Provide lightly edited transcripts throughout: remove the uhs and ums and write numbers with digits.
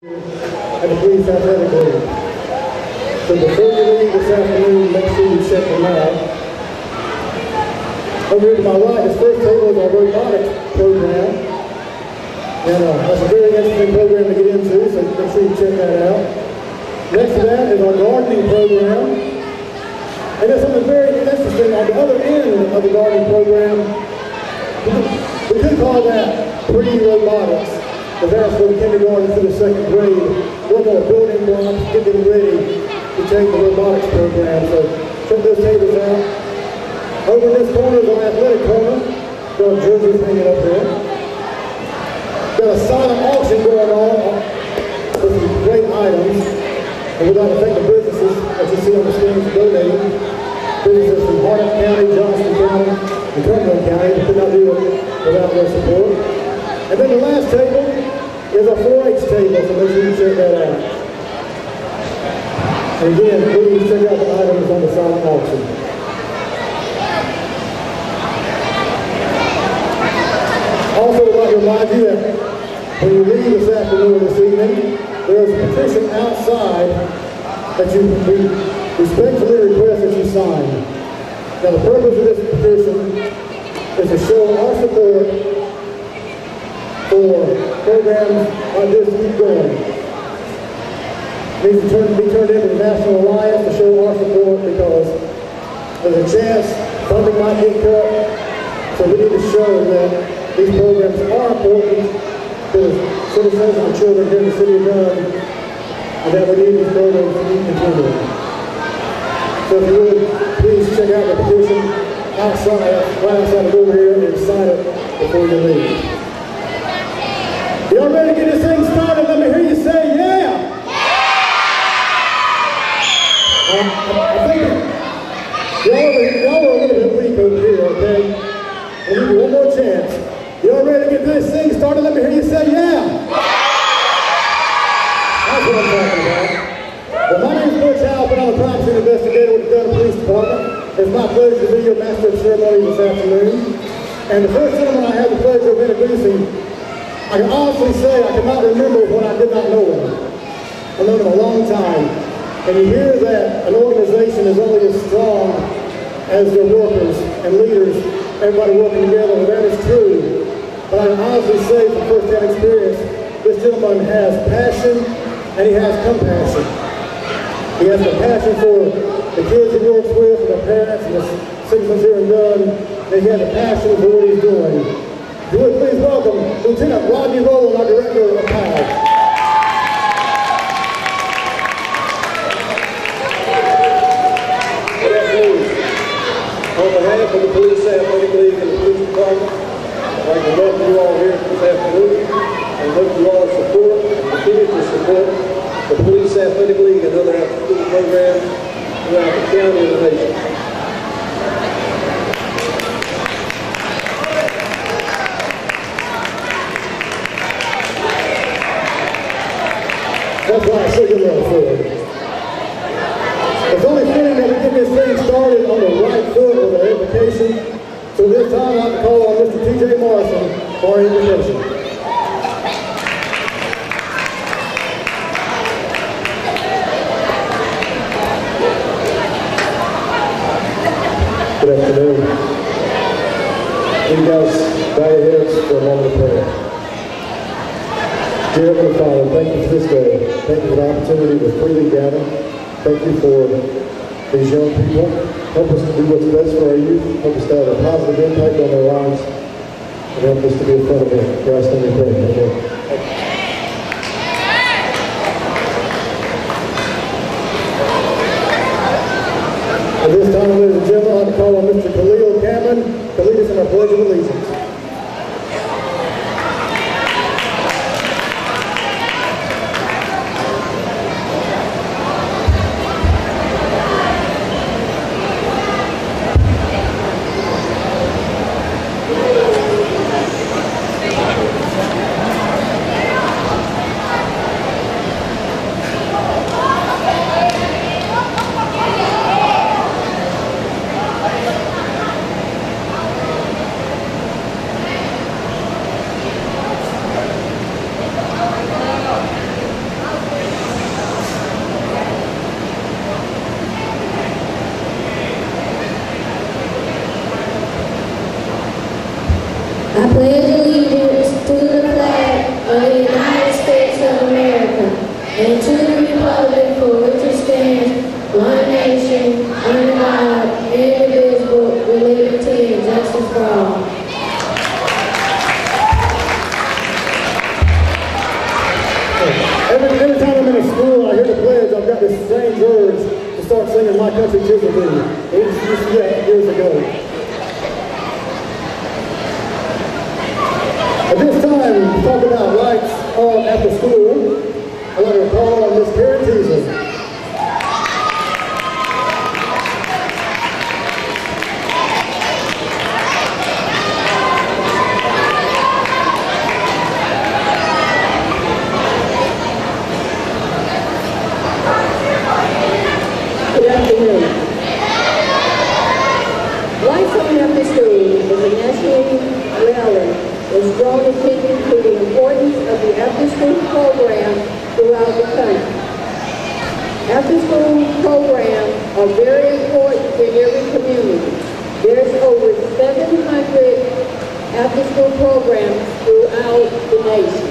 At the Police Athletic League. So before you leave this afternoon, make sure you check them out. Over here to my right, this first table is our robotics program. And that's a very interesting program to get into, so make sure you check that out. Next to that is our gardening program. And there's something very interesting on the other end of the gardening program. We could call that pre-robotics. But that's from kindergarten to the second grade. We're going to building blocks, getting ready to take the robotics program. So check those tables out. Over in this corner is our athletic corner. Got jerseys hanging up there. Got a silent auction going on with some great items. And we'd like to thank the businesses that you see on the screen for donating. Businesses from Harnett County, Johnston County, and Cumberland County. We could not do it without their support. And then the last table is a 4-H table, so make sure you check that out. And again, please check out the items on the silent auction. Also, I'd like to remind you that when you leave this afternoon or this evening, there is a petition outside that we respectfully request that you sign. Now, the purpose of this petition is to show our support for programs like this keep going. It needs to be turned into the National Alliance to show our support because there's a chance funding might get cut. So we need to show that these programs are important to the citizens and the children here in the city of Dunn, and that we need these programs to keep continuing. So if you would, please check out the petition outside, right outside the door here, and sign it before you leave. Y'all ready to get this thing started? Let me hear you say, yeah! I think y'all are a little bit weak over here, okay? We'll give you one more chance. Y'all ready to get this thing started? Let me hear you say, yeah! That's what I'm talking about. Well, my name is Butch Halpin. I'm a crime scene investigator with the Dunn Police Department. It's my pleasure to be your master of ceremony this afternoon. And the first gentleman I have the pleasure of introducing, I can honestly say I cannot remember when I did not know him. I've known him a long time. And you hear that an organization is only as strong as their workers and leaders, everybody working together, and that is true. But I can honestly say from first-hand experience, this gentleman has passion and he has compassion. He has compassion for the kids he works with, and the parents, and the citizens here in Dunn, and he has a passion for what he's doing. If you would please welcome Lieutenant Rodney, Rowland, our Director of PAL. Good afternoon. On behalf of the Police Athletic League and the Police Department, I'd like to welcome you all here this afternoon and hope you all support and continue to support the Police Athletic League and other after-school programs throughout the county and the nation. That's why I say you're ready for it. It's only fitting that we get this thing started on the right foot with our invocation. So this time I'd like to call on Mr. T.J. Morrison for our invocation. Good afternoon. You guys bow your heads for a moment of prayer. Dear Heavenly Father, thank you for this day. Thank you for the opportunity to freely gather. Thank you for these young people. Help us to do what's best for our youth. Help us to have a positive impact on their lives. And help us to be in front of them. In Christ's name we pray. Amen. At this time, ladies and gentlemen, I'd like to call on Mr. Khalil Cameron to lead us in our Pledge of Allegiance. and to the republic for which it stands, one nation, under God, indivisible, with liberty and justice for all. Every time I'm in a school, I hear the pledge, I've got this strange urge to start singing My Country 'Tis of Thee. It was used to that years ago. At this time, to talk about lights on after school, I'd like to call on Miss Karen Teasley. Lights on After School is a national rally that's drawn attention to the importance of the after-school program throughout the country. After-school programs are very important to every community. There's over 700 after-school programs throughout the nation.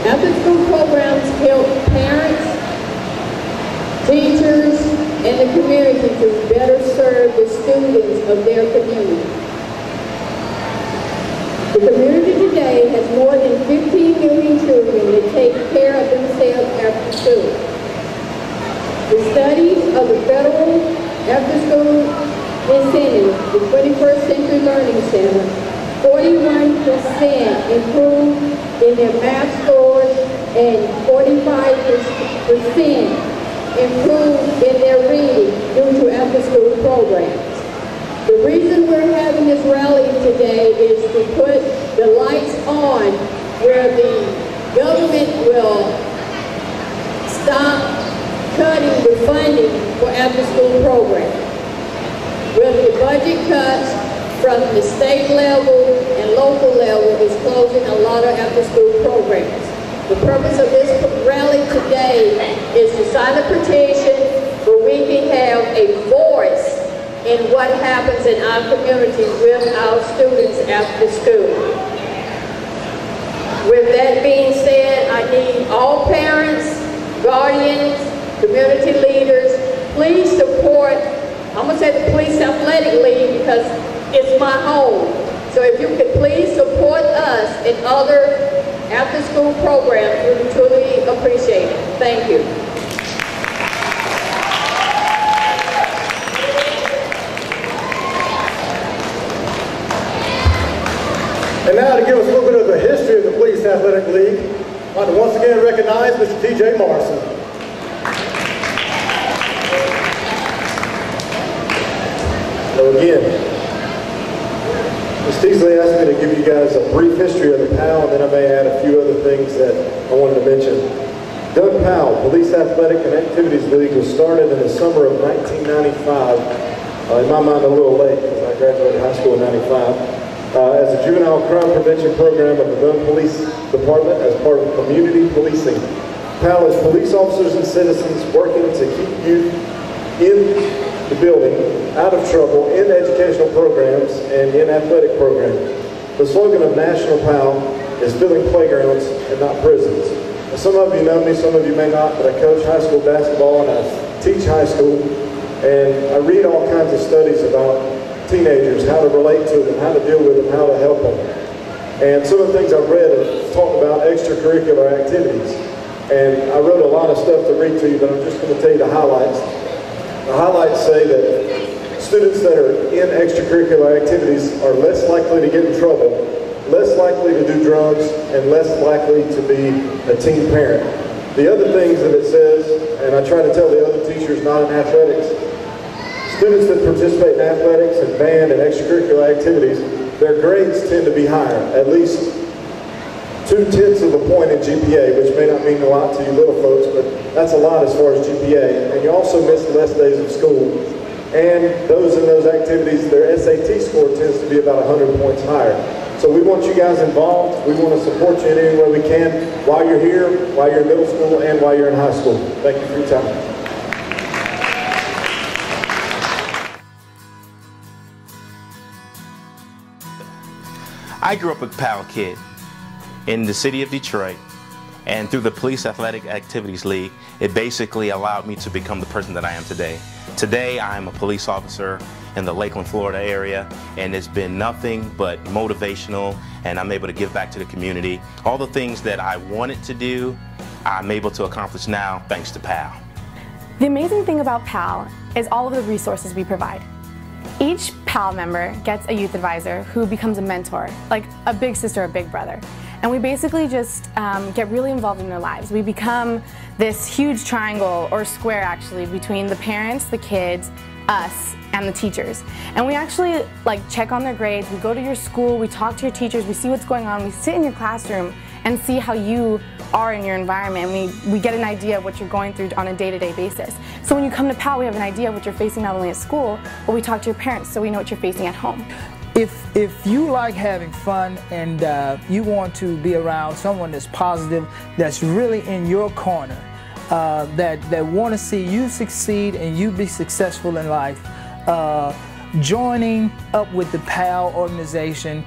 After-school programs help parents, teachers, and the community to better serve the students of their community. The community today has more than 15 million children that take care of themselves after school. The studies of the Federal After-School Incentive, the 21st Century Learning Center, 41% improved in their math scores and 45% improved in their reading due to after-school programs. The reason we're having this rally today is to put the lights on where the government will stop cutting the funding for after-school programs. With the budget cuts from the state level and local level is closing a lot of after-school programs. The purpose of this rally today is to sign a petition where we can have a voice in what happens in our community with our students after school. With that being said, I need all parents, guardians, community leaders, please support, I'm going to say the Police Athletic League because it's my home. So if you could please support us in other after-school programs, we would truly appreciate it. Thank you. And now to give us a little bit of the history of the Police Athletic League, I'd like to once again recognize Mr. T.J. Morrison. So again, Ms. Teasley asked me to give you guys a brief history of the PAL, and then I may add a few other things that I wanted to mention. Dunn PAL, Police Athletic and Activities League, was started in the summer of 1995. In my mind, a little late, because I graduated high school in 95. As a juvenile crime prevention program of the Dunn Police Department as part of community policing. PAL is police officers and citizens working to keep youth in the building, out of trouble, in educational programs, and in athletic programs. The slogan of National PAL is filling playgrounds and not prisons. Now, some of you know me, some of you may not, but I coach high school basketball and I teach high school, and I read all kinds of studies about teenagers, how to relate to them, how to deal with them, how to help them. And some of the things I've read have talked about extracurricular activities. And I wrote a lot of stuff to read to you, but I'm just going to tell you the highlights. The highlights say that students that are in extracurricular activities are less likely to get in trouble, less likely to do drugs, and less likely to be a teen parent. The other things that it says, and I try to tell the other teachers not in athletics, students that participate in athletics and band and extracurricular activities, their grades tend to be higher, at least 0.2 of a point in GPA, which may not mean a lot to you little folks, but that's a lot as far as GPA. And you also miss less days of school. And those in those activities, their SAT score tends to be about 100 points higher. So we want you guys involved. We want to support you in any way we can while you're here, while you're in middle school, and while you're in high school. Thank you for your time. I grew up a PAL kid in the city of Detroit. And through the Police Athletic Activities League, it basically allowed me to become the person that I am today. Today, I'm a police officer in the Lakeland, Florida area, and it's been nothing but motivational, and I'm able to give back to the community. All the things that I wanted to do, I'm able to accomplish now thanks to PAL. The amazing thing about PAL is all of the resources we provide. Each PAL member gets a youth advisor who becomes a mentor, like a big sister or big brother. And we basically just get really involved in their lives. We become this huge triangle, or square actually, between the parents, the kids, us, and the teachers. And we actually check on their grades, we go to your school, we talk to your teachers, we see what's going on, we sit in your classroom and see how you are in your environment, and we get an idea of what you're going through on a day-to-day basis. So when you come to PAL, we have an idea of what you're facing not only at school, but we talk to your parents so we know what you're facing at home. If you like having fun and you want to be around someone that's positive, that's really in your corner, that want to see you succeed and you be successful in life, joining up with the PAL organization,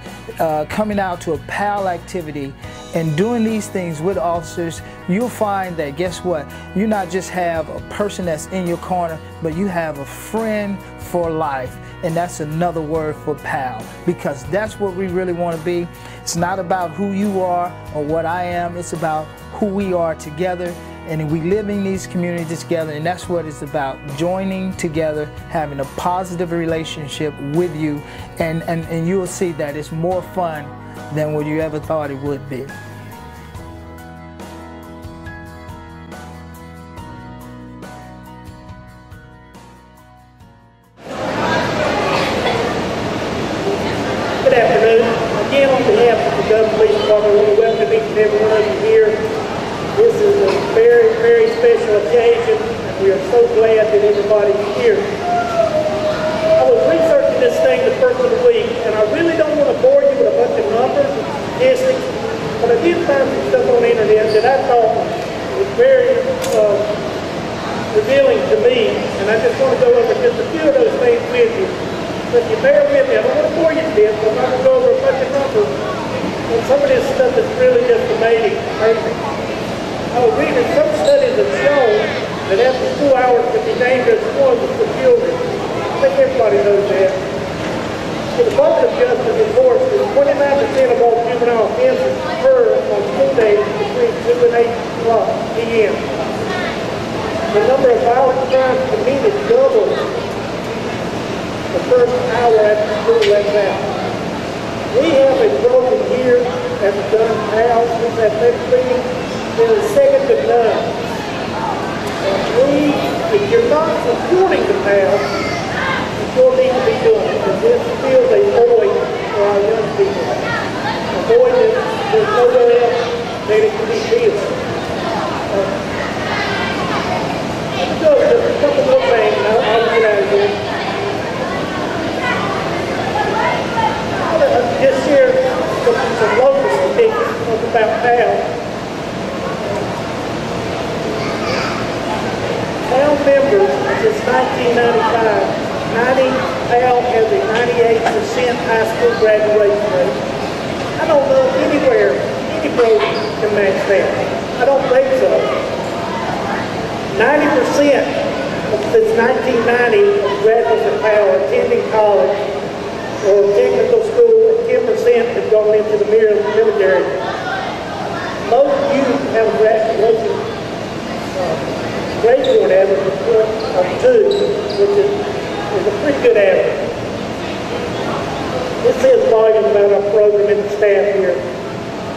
coming out to a PAL activity and doing these things with officers, you'll find that, guess what, you not just have a person that's in your corner, but you have a friend for life. And that's another word for PAL, because that's what we really want to be. It's not about who you are or what I am, it's about who we are together, and we live in these communities together, and that's what it's about, joining together, having a positive relationship with you, and you'll see that it's more fun than what you ever thought it would be. Good afternoon. Again, on behalf of the Dunn Police Department, I want to welcome each and every one of you here. This is a very, very special occasion, and we are so glad that everybody's here. I was researching this thing the first of the week, and I really don't want to bore you with a bunch of numbers and statistics, but I did find some stuff on the internet that I thought was very revealing to me, and I just want to go over just a few of those things with you. But if you bear with me, I don't want to bore you to this, but I'm going to go over a bunch of numbers and some of this stuff is really just amazing. I was reading some studies have shown that after school hours can be dangerous for children. I think everybody knows that. The Department of Justice reports that 29% of all juvenile offenses occur on school days between 2 and 8 o'clock p.m. The number of violent crimes committed doubles the first hour after school lets out. We have a program here at the Dunn PAL, this athletic meeting, that is second to none. If you're not supporting the PAL, you still need to be doing it, because this fills a void for our young people. A void that there's nowhere else that it can be filled. Let's go just a couple more things, and I'll get out of here. Just share some local statistics about PAL. PAL members since 1995, PAL has a 98% high school graduation rate. I don't know anywhere any program can match that. I don't think so. 90% since 1990 of graduates of PAL are attending college or technical school, and 10% have gone into the military. Most youth have a graduation grade point average of 2, which is a pretty good average. This says volumes about our program and the staff here.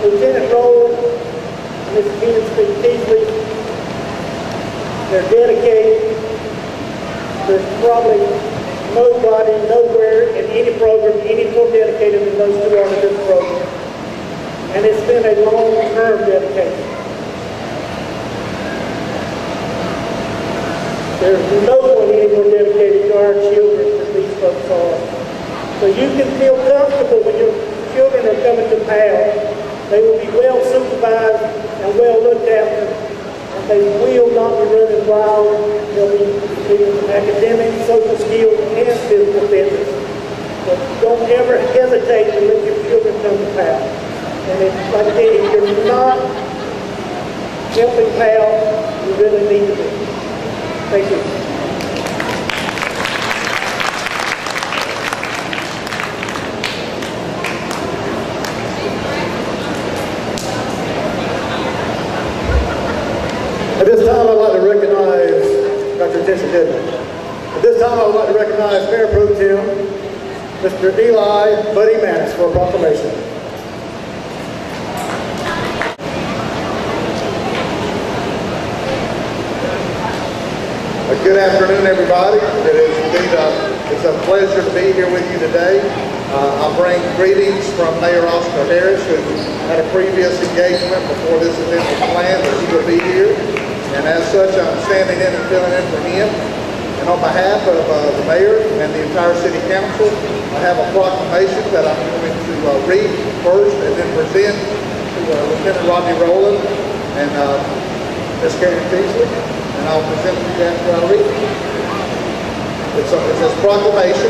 Lieutenant Rowland and Ms. Ken speak deeply. They're dedicated. There's probably nobody, nowhere in any program, any more dedicated than those two are to this program. And it's been a long-term dedication. There's no one any more dedicated to our children than these folks are. So you can feel comfortable when your children are coming to PAL. They will be well supervised and well looked after. And they will not be running wild. They'll be receiving academic, social skills, and physical fitness. But don't ever hesitate to let your children come to PAL. And if, like I said, if you're not helping PAL, you really need to be. Thank you. At this time, I'd like to recognize, got your attention, didn't I? At this time, I would like to recognize Mayor Pro Tem, Mr. Eli Buddy MANESS, for a proclamation. Good afternoon, everybody. It is indeed it's a pleasure to be here with you today. I bring greetings from Mayor Oscar Harris, who had a previous engagement before this event was planned that he would be here. And as such, I'm standing in and filling in for him. And on behalf of the mayor and the entire city council, I have a proclamation that I'm going to read first and then present to Lieutenant Rodney Rowland and Ms. Karen Teasley. And I'll present it to you after I read it. It says, proclamation.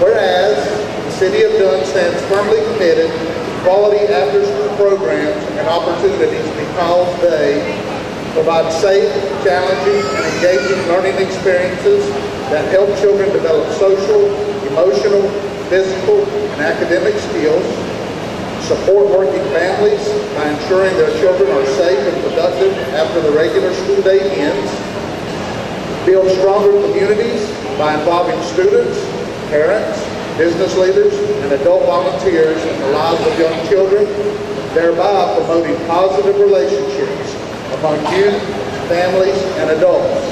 Whereas the city of Dunn stands firmly committed to quality after-school programs and opportunities because they provide safe, challenging, and engaging learning experiences that help children develop social, emotional, physical, and academic skills, support working families by ensuring their children are safe and productive after the regular school day ends, build stronger communities by involving students, parents, business leaders, and adult volunteers in the lives of young children, thereby promoting positive relationships among youth, families, and adults.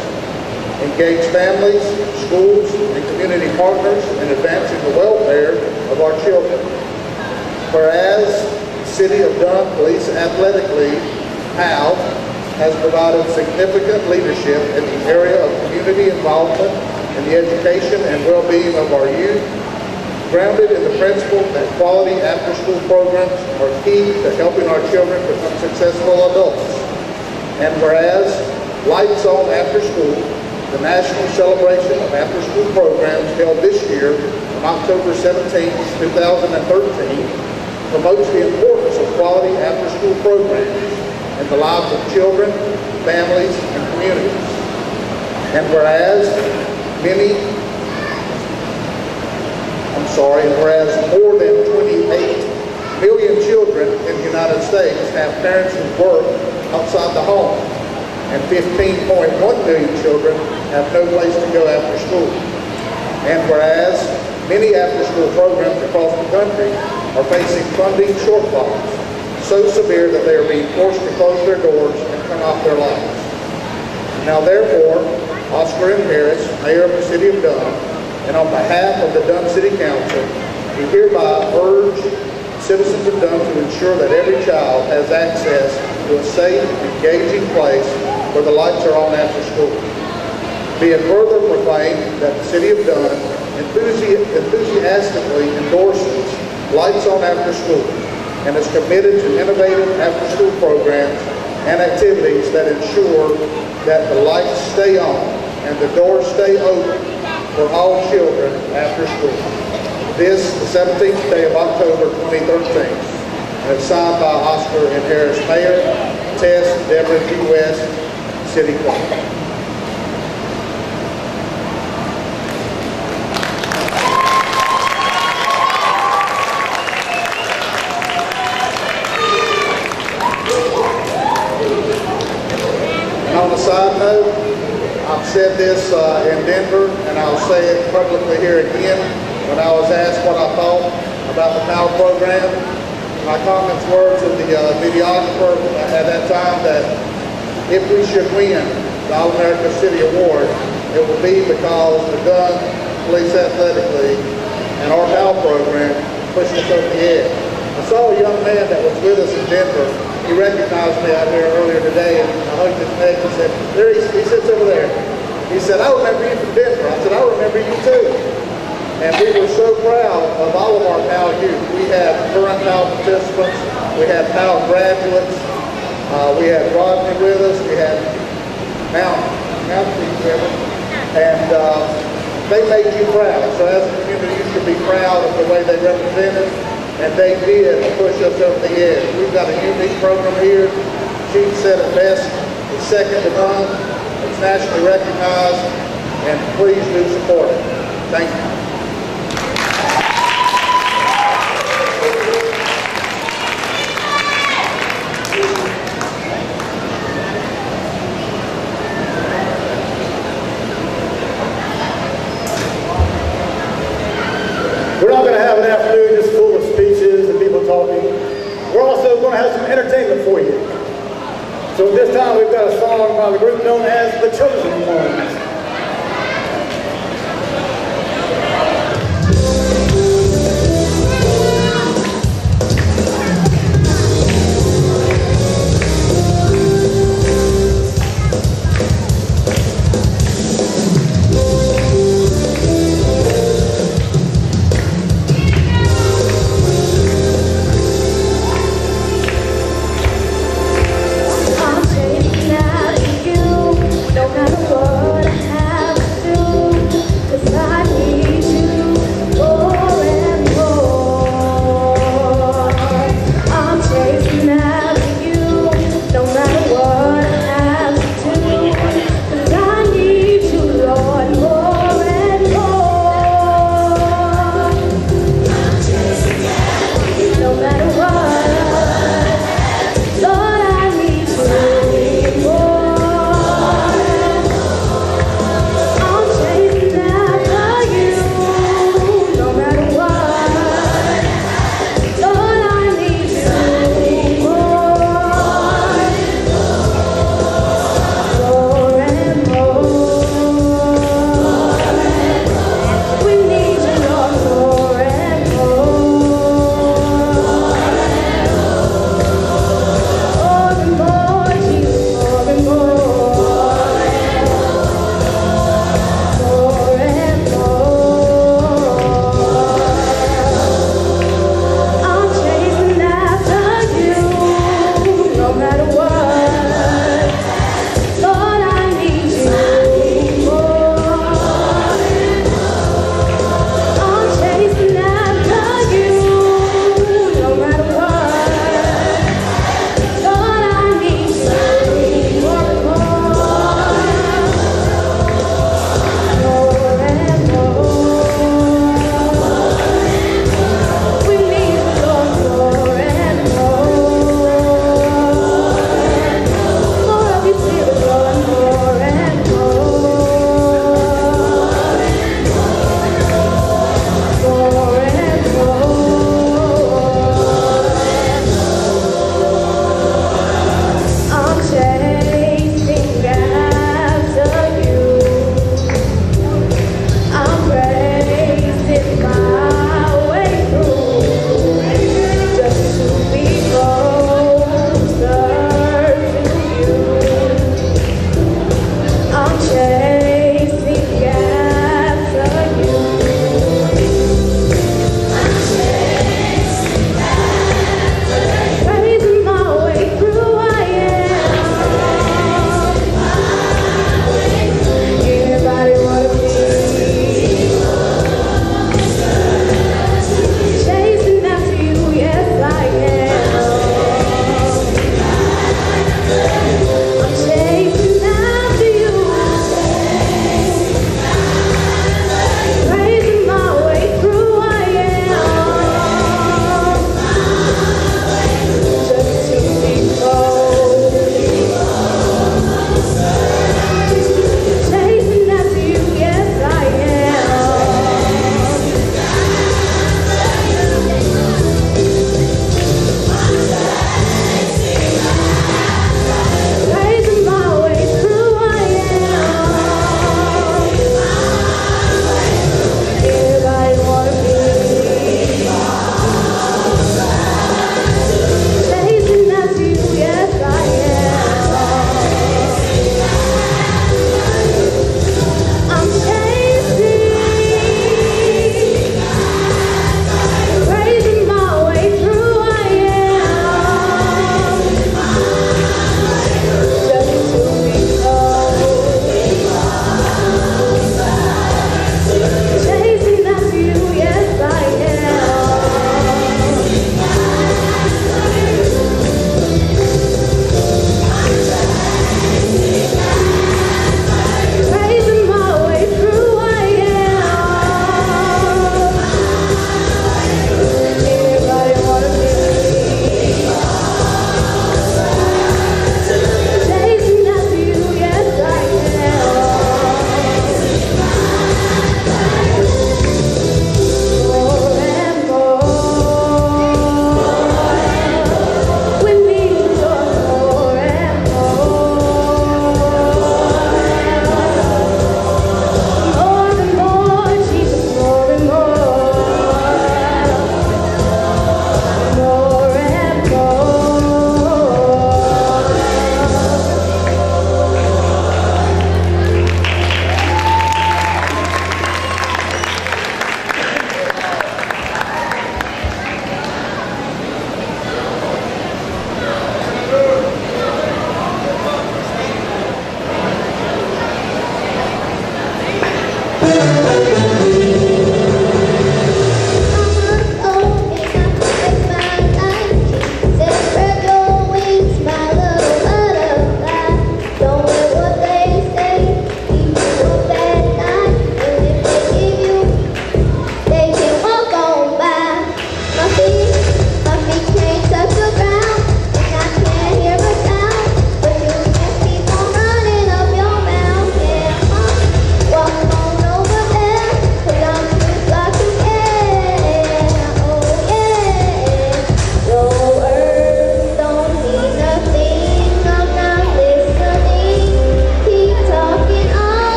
Engage families, schools, and community partners in advancing the welfare of our children. Whereas the City of Dunn Police Athletic League, PAL, has provided significant leadership in the area of community involvement in the education and well-being of our youth, grounded in the principle that quality after-school programs are key to helping our children become successful adults. And whereas Lights On After School, the national celebration of after-school programs held this year on October 17, 2013, promotes the importance of quality after-school programs in the lives of children, families, and communities. And whereas more than 28 million children in the United States have parents who work outside the home, and 15.1 million children have no place to go after school. And whereas many after-school programs across the country are facing funding shortfalls so severe that they are being forced to close their doors and turn off their lights. Now therefore, Oscar M. Harris, Mayor of the City of Dunn, and on behalf of the Dunn City Council, we hereby urge citizens of Dunn to ensure that every child has access to a safe, engaging place where the lights are on after school. Be it further proclaimed that the City of Dunn enthusiastically endorses Lights On After School and is committed to innovative after-school programs and activities that ensure that the lights stay on and the doors stay open for all children after school. This, the 17th day of October 2013, and it's signed by Oscar M. Harris, Mayor, Tess Deborah G. West, City Clerk. On a side note, I've said this in Denver, and I'll say it publicly here again. When I was asked what I thought about the PAL program, my comments were to the videographer at that time that if we should win the All-America City Award, it will be because the Dunn Police Athletic League and our PAL program pushed us over the edge. I saw a young man that was with us in Denver. He recognized me out here earlier today, and I hugged his neck and said, there he sits over there. He said, I remember you from Denver. I said, I remember you too. And we were so proud of all of our PAL youth. We had current PAL participants, we had PAL graduates, we had Rodney with us, we had Mountain with us, and they made you proud. So as a community, you should be proud of the way they represented. And they did push us over the edge. We've got a unique program here. Chief said it best, it's second to none, it's nationally recognized, and please do support it. Thank you. We're not going to have an afternoon just full of speeches and people talking. We're also going to have some entertainment for you. So at this time we've got a song by the group known as The Chosen Ones. I'm saying that you, no matter what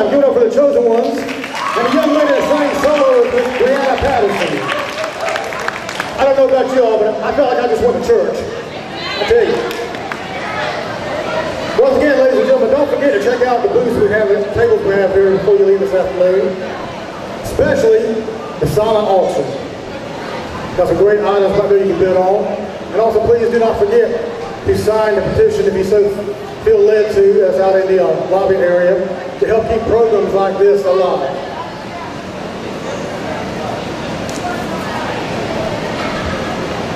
time, give it up for the chosen ones, and the young lady that sang solo with Brianna Patterson. I don't know about y'all, but I felt like I just went to church. I tell you. Once again, ladies and gentlemen, don't forget to check out the booths we have, the tables we have here before you leave this afternoon. Especially the silent auction. Got some great items back there you can bid on. And also, please do not forget to sign the petition if you so feel led to, that's out in the lobby area, to help keep programs like this alive.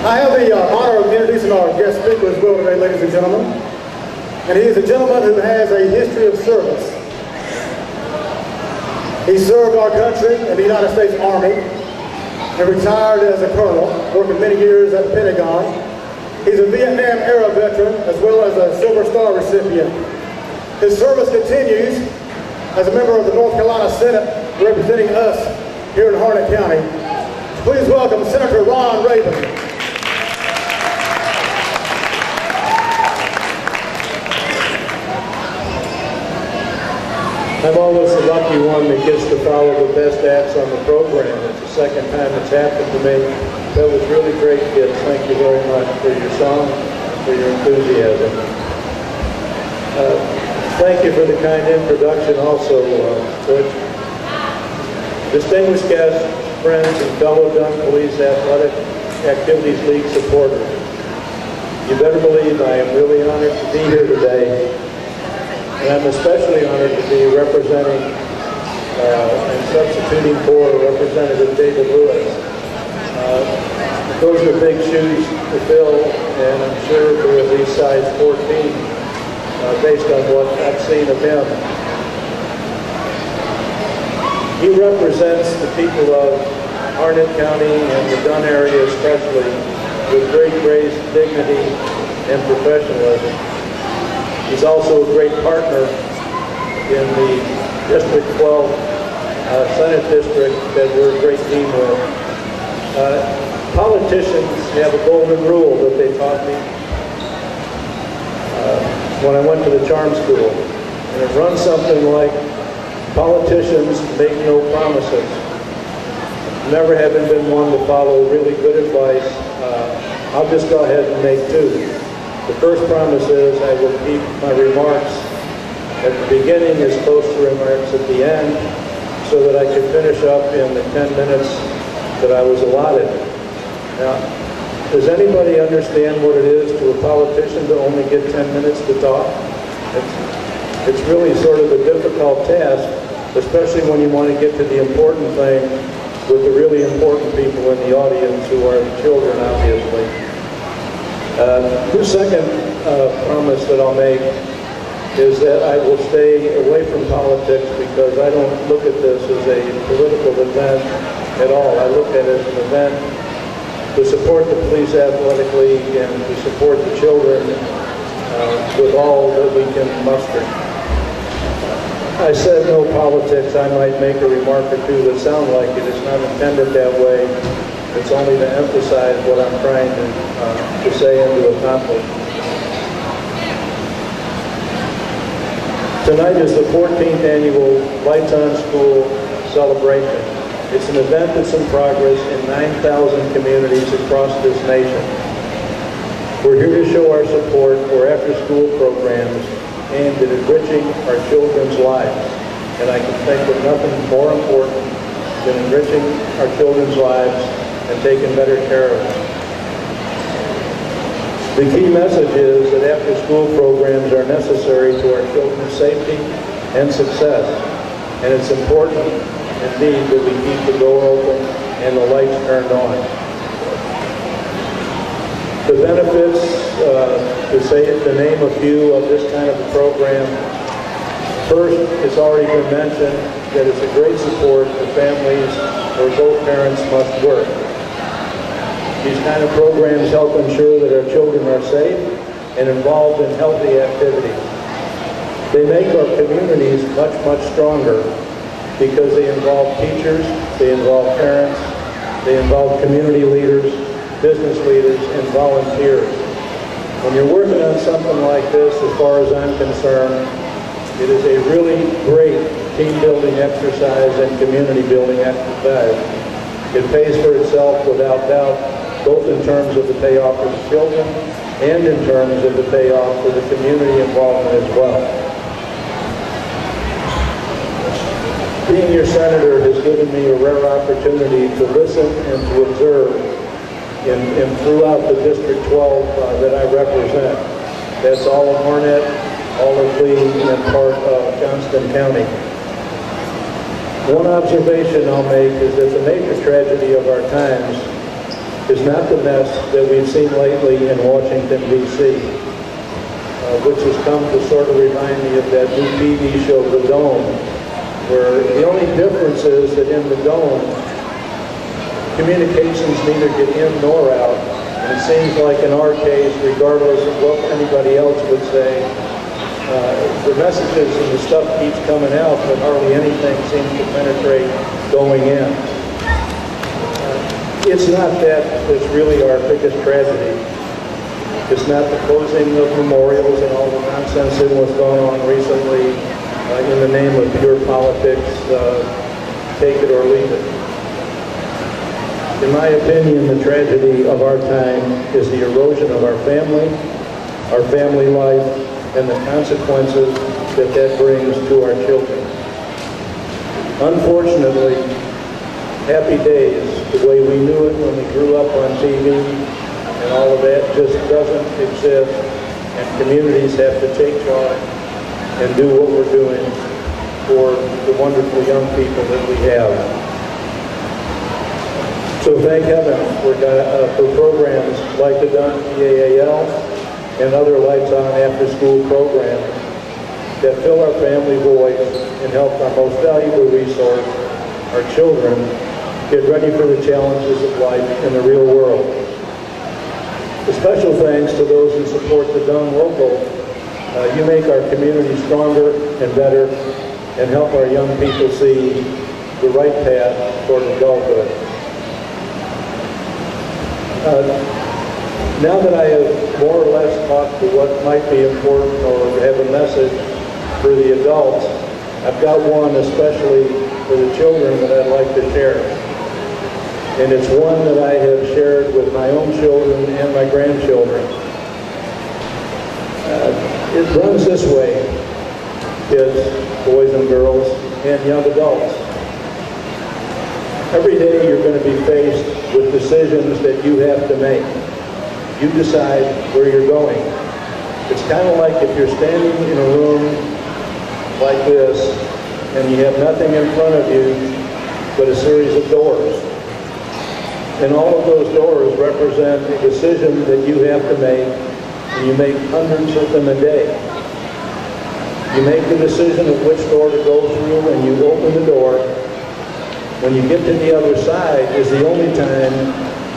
I have the honor of introducing our guest speaker as well today, ladies and gentlemen. And he is a gentleman who has a history of service. He served our country in the United States Army and retired as a colonel, working many years at the Pentagon. He's a Vietnam-era veteran as well as a Silver Star recipient. His service continues as a member of the North Carolina Senate representing us here in Harnett County. Please welcome Senator Ron RABIN. I'm always the lucky one that gets to follow the best acts on the program. It's the second time it's happened to me. That was really great, kids. Thank you very much for your song, for your enthusiasm. Thank you for the kind introduction also, Butch. Distinguished guests, friends, and fellow Dunn Police Athletic Activities League supporters. You better believe I am really honored to be here today. And I'm especially honored to be representing and substituting for Representative David Lewis. Those are big shoes to fill, and I'm sure they're at least size 14, based on what I've seen of him. He represents the people of Harnett County and the Dunn area especially with great grace, dignity, and professionalism. He's also a great partner in the District 12 Senate District that we're a great team with. Politicians have a golden rule that they taught me when I went to the charm school. And it runs something like, politicians make no promises. Never having been one to follow really good advice, I'll just go ahead and make two. The first promise is I will keep my remarks at the beginning as close to remarks at the end so that I can finish up in the 10 minutes that I was allotted. Now, does anybody understand what it is to a politician to only get 10 minutes to talk? It's really sort of a difficult task, especially when you want to get to the important thing with the really important people in the audience who are the children, obviously. The second promise that I'll make is that I will stay away from politics because I don't look at this as a political event at all. I look at it as an event to support the Police Athletic League and to support the children with all that we can muster. I said no politics. I might make a remark or two that sound like it. It's not intended that way. It's only to emphasize what I'm trying to say and to accomplish. Tonight is the 14th annual Lights on School celebration. It's an event that's in progress in 9,000 communities across this nation. We're here to show our support for after-school programs aimed at enriching our children's lives. And I can think of nothing more important than enriching our children's lives and taking better care of them. The key message is that after-school programs are necessary to our children's safety and success, and it's important indeed that we keep the door open and the lights turned on. The benefits, to say to name a few of this kind of a program, first, it's already been mentioned that it's a great support for families where both parents must work. These kind of programs help ensure that our children are safe and involved in healthy activities. They make our communities much, much stronger because they involve teachers, they involve parents, they involve community leaders, business leaders, and volunteers. When you're working on something like this, as far as I'm concerned, it is a really great team building exercise and community building exercise. It pays for itself without doubt, both in terms of the payoff for the children and in terms of the payoff for the community involvement as well. Being your senator has given me a rare opportunity to listen and to observe in throughout the District 12 that I represent. That's all of Barnett, all of Lee, and part of Johnston County. One observation I'll make is that the major tragedy of our times is not the mess that we've seen lately in Washington, D.C., which has come to sort of remind me of that new TV show, The Dome, where the only difference is that in The Dome, communications neither get in nor out, and it seems like in our case, regardless of what anybody else would say, the messages and the stuff keeps coming out, but hardly anything seems to penetrate going in. It's not that that's really our biggest tragedy. It's not the closing of memorials and all the nonsense that was going on recently in the name of pure politics, take it or leave it. In my opinion, the tragedy of our time is the erosion of our family life, and the consequences that that brings to our children. Unfortunately, happy days, the way we knew it when we grew up on TV and all of that, just doesn't exist, and communities have to take charge and do what we're doing for the wonderful young people that we have. So thank heaven for programs like the Dunn PAL and other Lights On after-school programs that fill our family void and help our most valuable resource, our children, get ready for the challenges of life in the real world. A special thanks to those who support the Dunn local. You make our community stronger and better and help our young people see the right path toward adulthood. Now that I have more or less talked to what might be important or have a message for the adults, I've got one especially for the children that I'd like to share. And it's one that I have shared with my own children and my grandchildren. It runs this way, kids, boys and girls, and young adults. Every day you're going to be faced with decisions that you have to make. You decide where you're going. It's kind of like if you're standing in a room like this and you have nothing in front of you but a series of doors. And all of those doors represent a decision that you have to make, and you make hundreds of them a day. You make the decision of which door to go through and you open the door. When you get to the other side is the only time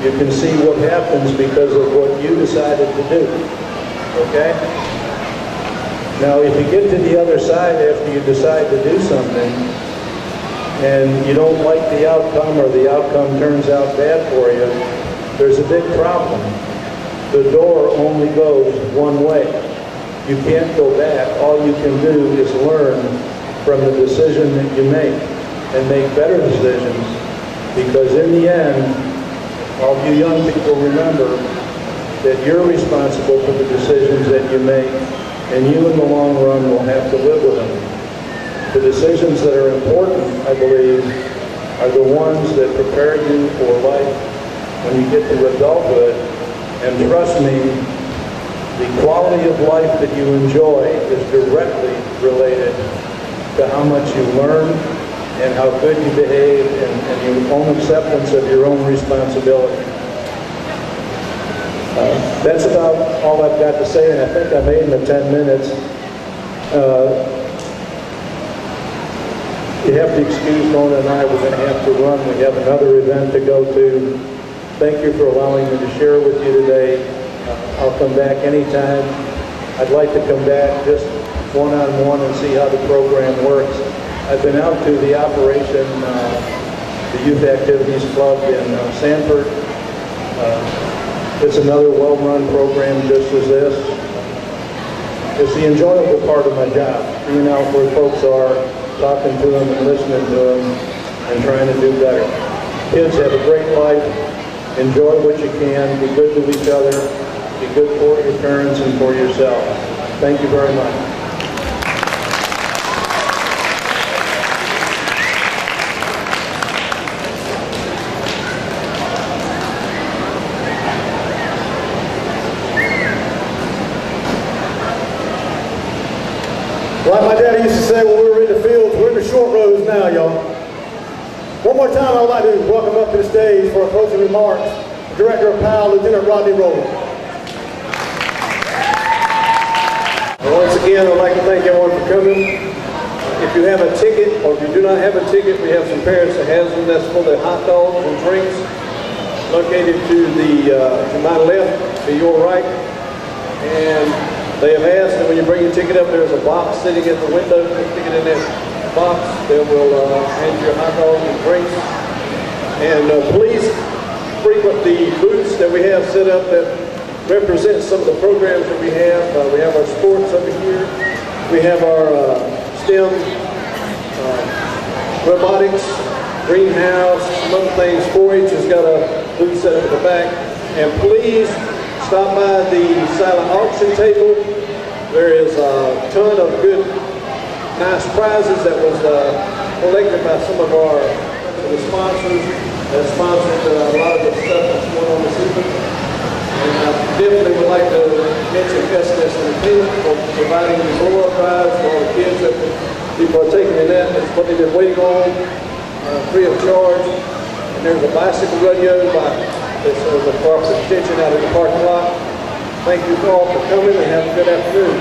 you can see what happens because of what you decided to do, okay? Now, if you get to the other side after you decide to do something, and you don't like the outcome or the outcome turns out bad for you, there's a big problem. The door only goes one way. You can't go back. All you can do is learn from the decision that you make and make better decisions, because in the end, all you young people remember that you're responsible for the decisions that you make, and you in the long run will have to live with them. The decisions that are important, I believe, are the ones that prepare you for life when you get to adulthood. And trust me, the quality of life that you enjoy is directly related to how much you learn and how good you behave and your own acceptance of your own responsibility. That's about all I've got to say, and I think I made in the 10 minutes. You have to excuse Mona and I, we're going to have to run. We have another event to go to. Thank you for allowing me to share with you today. I'll come back anytime. I'd like to come back just one-on-one and see how the program works. I've been out to the operation, the Youth Activities Club in Sanford. It's another well-run program just as this. It's the enjoyable part of my job, being out where folks are talking to them and listening to them and trying to do better. Kids, have a great life. Enjoy what you can. Be good to each other. Be good for your parents and for yourself. Thank you very much. Like my daddy used to say when we were in the fields, we're in the short rows now, y'all. One more time, I'd like to welcome up to the stage for closing remarks, Director of PAL, Lieutenant Rodney Rowland. Once again, I'd like to thank everyone for coming. If you have a ticket, or if you do not have a ticket, we have some parents that has them. That's for the hot dogs and drinks, located to my left, to your right. And they have asked that when you bring your ticket up, there's a box sitting at the window. Put the ticket in that box. They will hand you your hot dogs and drinks. And please frequent the booths that we have set up that represent some of the programs that we have. We have our sports over here. We have our STEM, robotics, greenhouse, some other things. 4-H has got a booth set up at the back. And please stop by the silent auction table. There is a ton of good, nice prizes that was collected by some of our sponsors that sponsored a lot of the stuff that's going on this evening. And I definitely would like to mention S&S Entertainment for providing the blow-up rides for all the kids that will be partaking in that. That's what they've been waiting on, free of charge. And there's a bicycle rodeo that's for extension out of the parking lot. Thank you all for coming and have a good afternoon.